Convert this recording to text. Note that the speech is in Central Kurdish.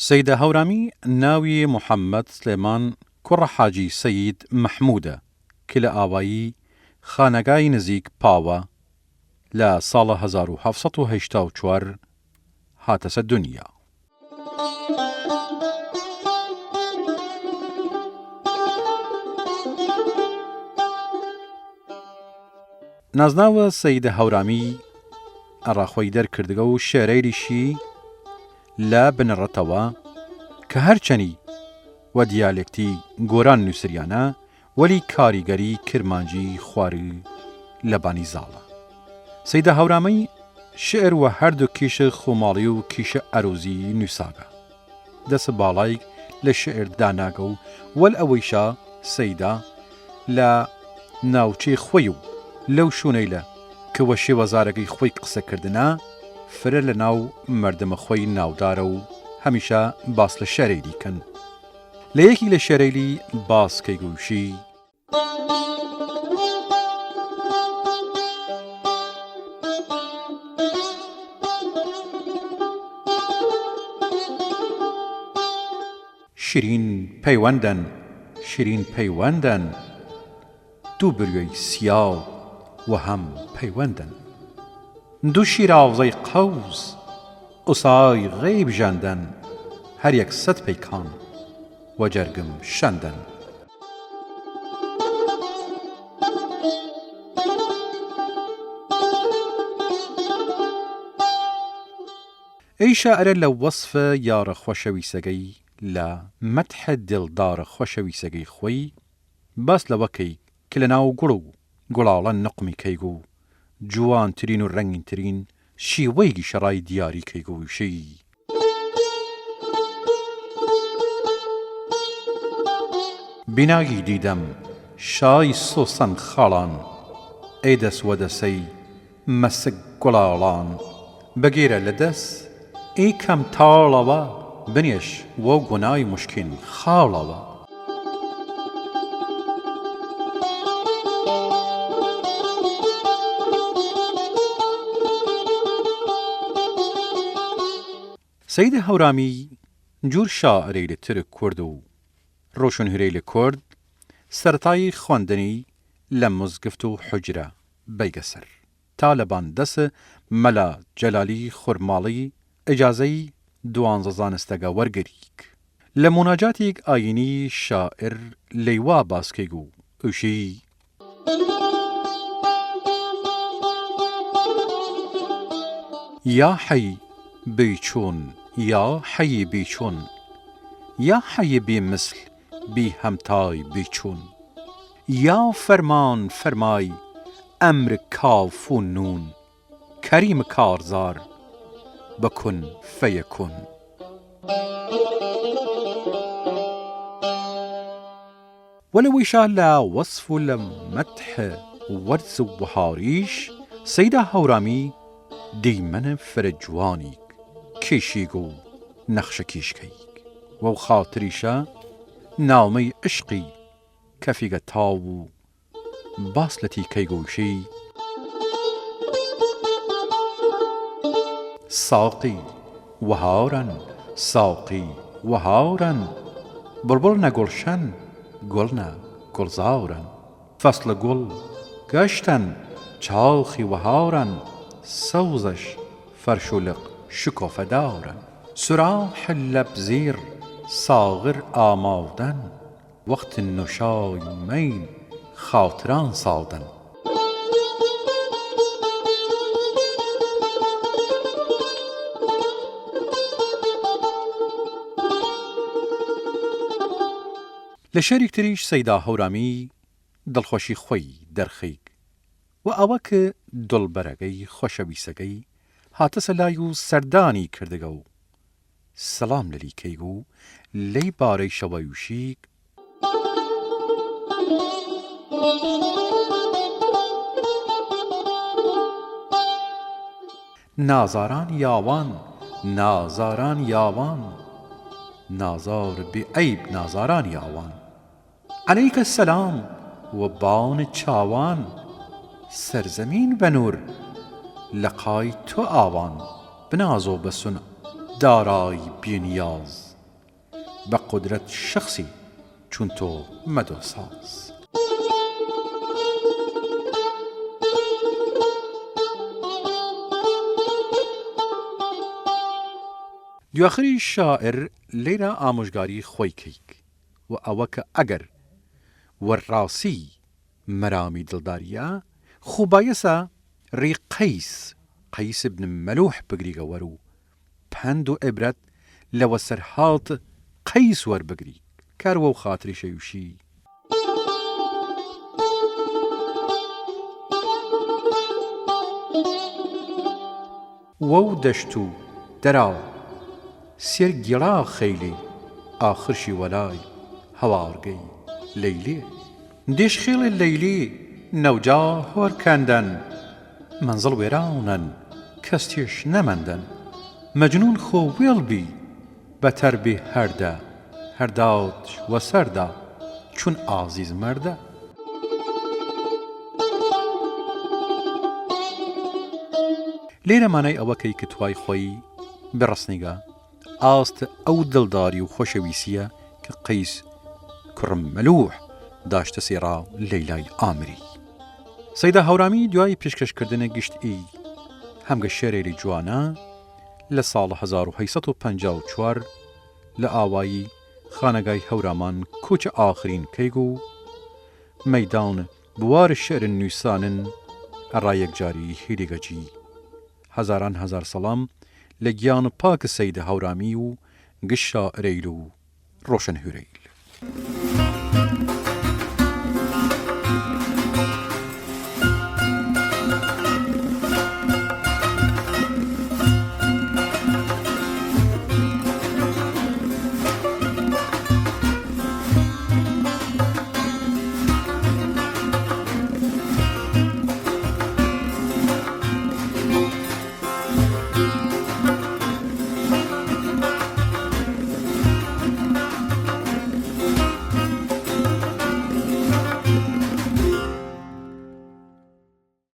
سەیدە هەورامی ناوی محەممەد سلێمان کوڕە حاجی سەید مەحموودە کە لە ئاوایی خانەگای نزیک پاوە لە ساڵە 1784 هاتەسە دنیا. نازناوە سەیدە هەورامی ئەڕاخۆی دەرکردگە و شێرەیریشی لە بنەڕەتەوە کە هەرچەنی و دیالێکتی گۆران نووسریانە وەلی کاریگەری کرمانجی خواری لە بانی زاڵە. سەیدە هەورامی شعر و هەردوو کیشە خۆماڵی و کیشە ئەروزی نووساگە. دەسە باڵایک لە شعر داناگە و وەل ئەوەیشا سەیدا لە ناوچەی خۆی و لەو شوونەیلە کە وە شێوەزارەکەی خۆی قسەکردنە فرە لە ناو مەردەمە خۆی ناودارە و هەمیشە باس لە شەرەیلی کەن. لە یەکی لە شەرەیلی باس کەیگوشی شیرین پەیوەندن شیرین پەیوەندن دوو بروێی سیاو و هەم پەیوەندن دوو شیراوزەی قەوز ئوسای غەیب ژەندەن هەر یەک سەد پەیکان و جەرگم شەندەن. ئەی شاعرە لە وەسفە یارە خۆشەویستەکەی لە مەدحە دڵدارە خۆشەویستەکەی خۆی باس لەوەکەی کە لە ناو گوڵ و گوڵاڵە نقمی کەیگو جوانترین و ڕەنگینترین شیوەیەکی شەڕای دیاری کەیگوشی بیناگی دیدەم شای سۆسەن خاڵان ئەی دەسوە دەسەی مەسک گوڵاڵان بەگێرە لە دەست ئەی کەم تاڵەوە بنێش وە گونای مشکین خاڵەوە. سەیدە هەورامی جوور شاعرەی لە ترک کورد و ڕۆشنهورەی لە کورد سەرەتای خوێندنی لە مزگفت و حوجرە بەیگەسەر تا لەبان دەسە مەلا جەلالی خورماڵی ئەجازەی دوانزە زانستەگە وەرگریک. لە موناجاتێک ئاینی شاعر لەیوا باسکەیگو ئوشی یا حەی بیچون یا حەی بیچون یا حەی بی مثل بی همتای بیچون یا فرمان فرمای ئەمر کاف و نون کەریم کارزار بکن فەیەکون. وەلەوەیشا لە وەسف و لە مەدح وەرز و بوهاریش سەیدە هەورامی دیمەنە فرە جوانیک کێشیگ و نەخشە کیشکەیک وەو خاتریشە ناومەی عشقی کەفیگە تاو و باسلەتی کەیگوشی ساقی وهارن ساقی وهارن بڵبڵنە گوڵشەن گوڵنە گوڵزارن فەسڵە گوڵ گەشتن چاوخی وهارن سەوزەش فەرشولق شکۆفەدارن سوراح لەب زیر ساغر ئامادەن وەخت نوشای مەی خاتران سادن. لە شەریک تریش سەیدا هەورامی دڵخۆشی خۆی دەرخەیک و ئەوە کە دڵبەرەکەی خۆشەویستەکەی هاتەسە لای و سەردانی کردگە و سەڵام لەلی کەیگ و لەی بارەی شەوەیوشیک نازاران یاوان نازاران یاوان نازار بێعەیب نازاران یاوان عەلەیکە سەلام و بان چاوان سەرزەمین بەنوور لەقای تۆ ئاوان بناز و بەسون دارای بێنیاز قدرت شخصی چون تو مدو ساز. دوآخری شاعر لیرە ئامۆژگاری خۆی کەیک و ئەوە کە ئەگەر وەڕاستی مەرامی دڵداریە خوبایەسە ڕێی قەیس بن مەلوح بگریگە وەر و پند و عیبرەت لەوە سەرهاڵت قەیس وەربگری کاروە و خاتری شەیوشی. وەو دەشت و دەرا سێرگیڵا خەیلی ئاخرشی وەلای هەواڵگەی لەیلێ دێشخێڵی لەیلی نەوجا هۆرکەندەن منزڵ وێرانن کەس تێش نەمەندەن مەجنون خۆ وێڵبی بەتەر بێ هەردە هەرداوت وەسەردا چون ئازیز مەردە. لێرە مانای ئەوەکەی کە توای خۆی بڕستنیگە ئاست ئەو دڵداری و خۆشەویستیە کە قەیس کوڕم مەلوح داشتە سێڕا لەیلای ئامری. سەیدە هەورامی دوای پێشکەشکردنە گشتی هەمگە شێرێری جوانە لە ساڵ 1854 لە ئاوایی خانەگای هەورامان کۆچە ئاخرین کەیگ و مەیدان بوار شێرن نووسانن ڕایەکجاری هیرێگەجی هەزاران هەزار سەڵام لە گیان پاک سەیدە هەورامی و گشا ئەرەیل و ڕۆشن هورەیل.